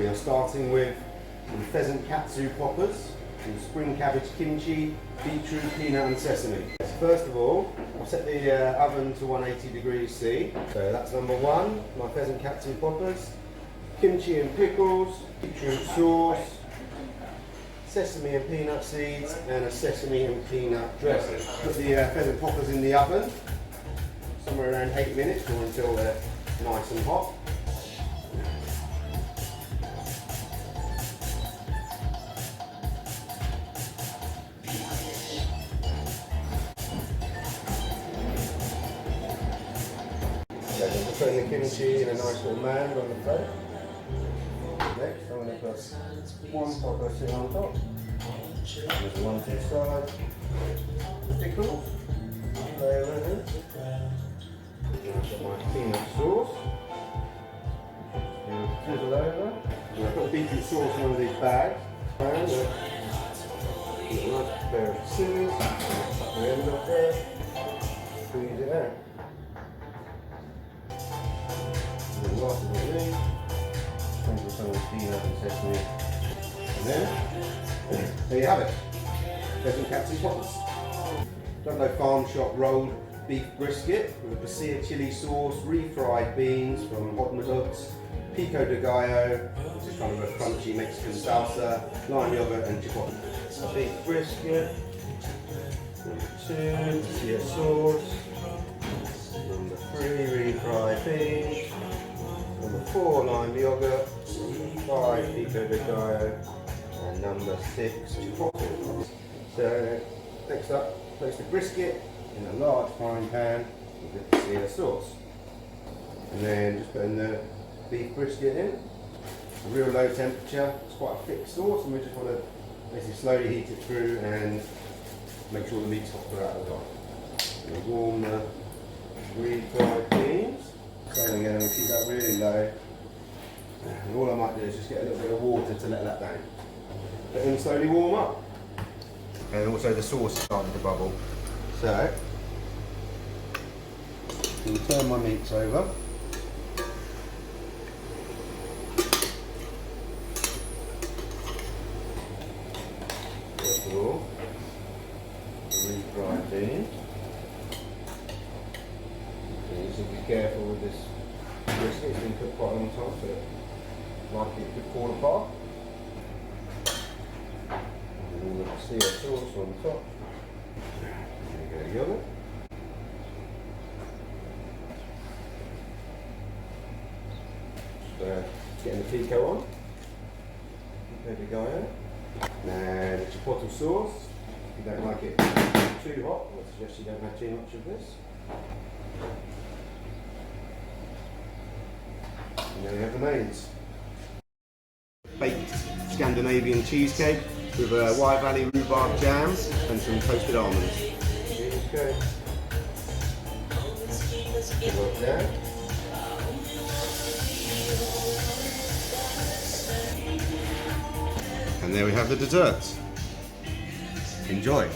We are starting with some pheasant katsu poppers, some spring cabbage kimchi, beetroot, peanut and sesame. First of all, I'll set the oven to 180 degrees C. So that's number one, my pheasant katsu poppers, kimchi and pickles, beetroot sauce, sesame and peanut seeds, and a sesame and peanut dressing. Put the pheasant poppers in the oven, somewhere around 8 minutes or until they're nice and hot. So I'm putting the kimchi in a nice little mound on the plate. Next, I'm going to put one popper sitting on top. There's one to the side. Pickles. Layer in. I've got my peanut sauce. Drizzle over. And I've got beetroot sauce in one of these bags. And a nice pair of scissors. Tuck the end off there. Squeeze it out. And then last but not least, sprinkle some of the peanut and sesame. And then, there you have it. Pheasant katsu poppers. Ludlow Farm shop rolled beef brisket with pasilla chilli sauce, refried beans from Hodmedod, pico de gallo, which is kind of a crunchy Mexican salsa, lime yoghurt and chipotle. Beef brisket, number 2, pasilla sauce, number 3, refried beans, number 4, lime yoghurt, number 5, pico de gallo, and number 6, chipotle. So next up, place the brisket in a large frying pan with the pasilla sauce. And then just putting the beef brisket in, a real low temperature. It's quite a thick sauce and we just want to basically slowly heat it through and make sure the meat's hot throughout as well. And we'll warm the refried beans. Same again, and we keep that really low. And all I might do is just get a little bit of water to let that down. Let them slowly warm up. And also the sauce is starting to bubble. So, I'll turn my meats over. First of all, the refried beans. So you just need to be careful with this brisket, it's been cooked quite a long time, so it likely it could fall apart. And all the pasilla sauce on top. There you go, yoghurt. Just getting the pico on. Pico de gallo. Now the chipotle sauce. If you don't like it too hot, I suggest you don't have too much of this. And then we have the mains. Baked Scandinavian cheesecake with a Wye Valley rhubarb jam and some toasted almonds. Cheesecake. Good work there. And there we have the desserts. Enjoy.